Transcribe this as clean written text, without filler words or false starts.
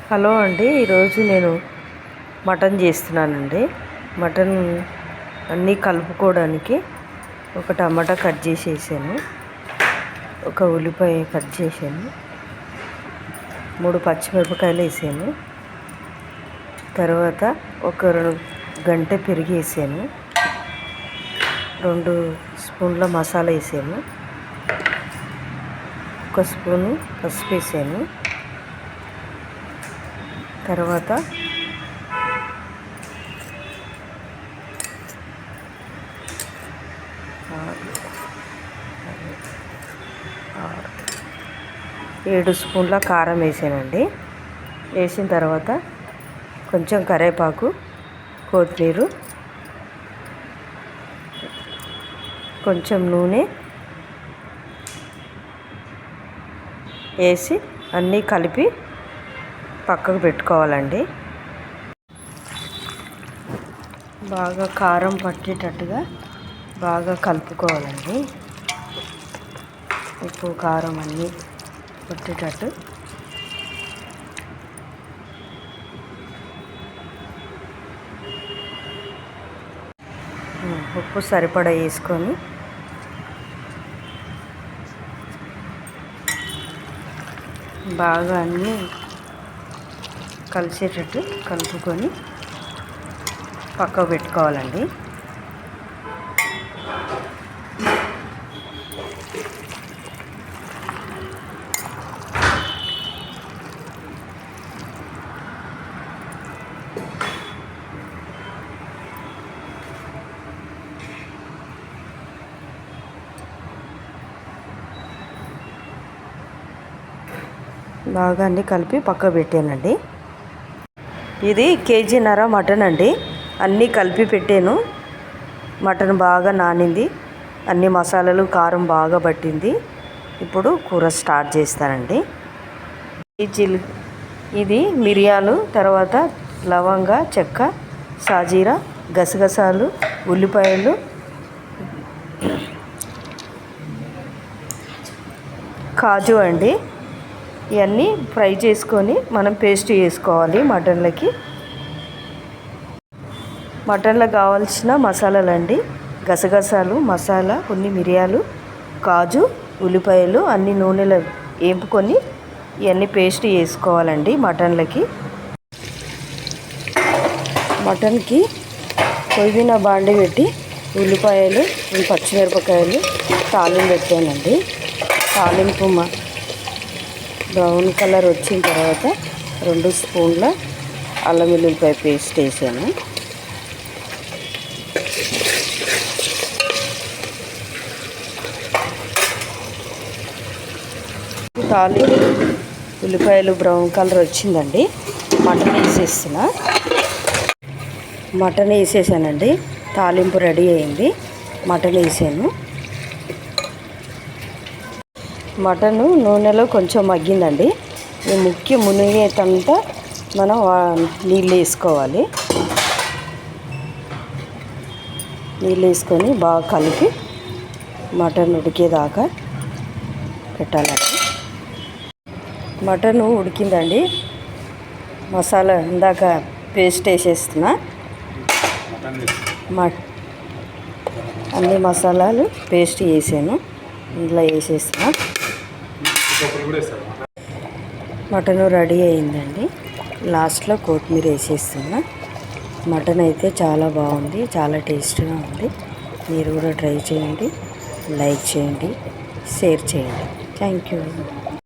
Hello అండి, ఈరోజు నేను మటన్ చేస్తున్నానండి. మటన్ అన్నీ కలుపుకోవడానికి ఒక టమాటా కట్ చేసేసాను, ఒక ఉల్లిపాయ కట్ చేశాను, 3 పచ్చిమిరపకాయలు వేసాను. తర్వాత ఒక గంట పెరుగు వేసాను, 2 స్పూన్ల మసాలా వేసాను, 1 స్పూను పసుపు వేసాను. తర్వాత 7 స్పూన్ల కారం వేసానండి. వేసిన తర్వాత కొంచెం కరివేపాకు, కొత్తిమీర, కొంచెం నూనె వేసి అన్నీ కలిపి పక్కకు పెట్టుకోవాలండి. బాగా కారం పట్టేటట్టుగా బాగా కలుపుకోవాలండి. ఉప్పు కారం అన్నీ పట్టేటట్టు ఉప్పు సరిపడా వేసుకొని బాగా అన్నీ కలిసేటట్టు కలుపుకొని పక్కకు పెట్టుకోవాలండి. బాగా అన్నీ కలిపి పక్కకు పెట్టానండి. ఇది 1.5 కేజీ మటన్ అండి. అన్నీ కలిపి పెట్టాను. మటన్ బాగా నానింది, అన్ని మసాలాలు కారం బాగా పట్టింది. ఇప్పుడు కూర స్టార్ట్ చేస్తానండి. ఇది మిరియాలు, తర్వాత లవంగ, చెక్క, సాజీరా, గసగసాలు, ఉల్లిపాయలు, కాజు అండి. ఇవన్నీ ఫ్రై చేసుకొని మనం పేస్ట్ చేసుకోవాలి. మటన్లో కావాల్సిన మసాలాలండి: గసగసాలు, మసాలా, కొన్ని మిరియాలు, కాజు, ఉల్లిపాయలు అన్ని నూనెలో వేపుకొని ఇవన్నీ పేస్ట్ చేసుకోవాలండి. మటన్కి పొయ్యి మీద బాండి పెట్టి ఉల్లిపాయలు, పచ్చిమిరపకాయలు తాలింపు పెట్టానండి. తాలింపు బ్రౌన్ కలర్ వచ్చిన తర్వాత 2 స్పూన్ల అల్లం వెల్లుల్లిపాయ పేస్ట్ వేసాను. తాలింపు ఉల్లిపాయలు బ్రౌన్ కలర్ వచ్చిందండి. మటన్ వేసేసానండి. తాలింపు రెడీ అయింది. మటన్ వేసాను. మటను నూనెలో కొంచెం మగ్గిందండి. ఈ మునిగేటంతా మనం నీళ్ళు వేసుకోవాలి. నీళ్ళు వేసుకొని బాగా కలిపి మటన్ ఉడికేదాకా పెట్టాలండి. మటన్ ఉడికిందండి. మసాలా ఇందాక పేస్ట్ వేసేస్తున్నా. అన్ని మసాలాలు పేస్ట్ వేసాను, ఇందులో వేసేస్తున్నా. మటన్ రెడీ అయిందండి. లాస్ట్లో కొత్తిమీర వేసేస్తున్నా. మటన్ అయితే చాలా బాగుంది, చాలా టేస్ట్గా ఉంది. మీరు కూడా ట్రై చేయండి, లైక్ చేయండి, షేర్ చేయండి. Thank you.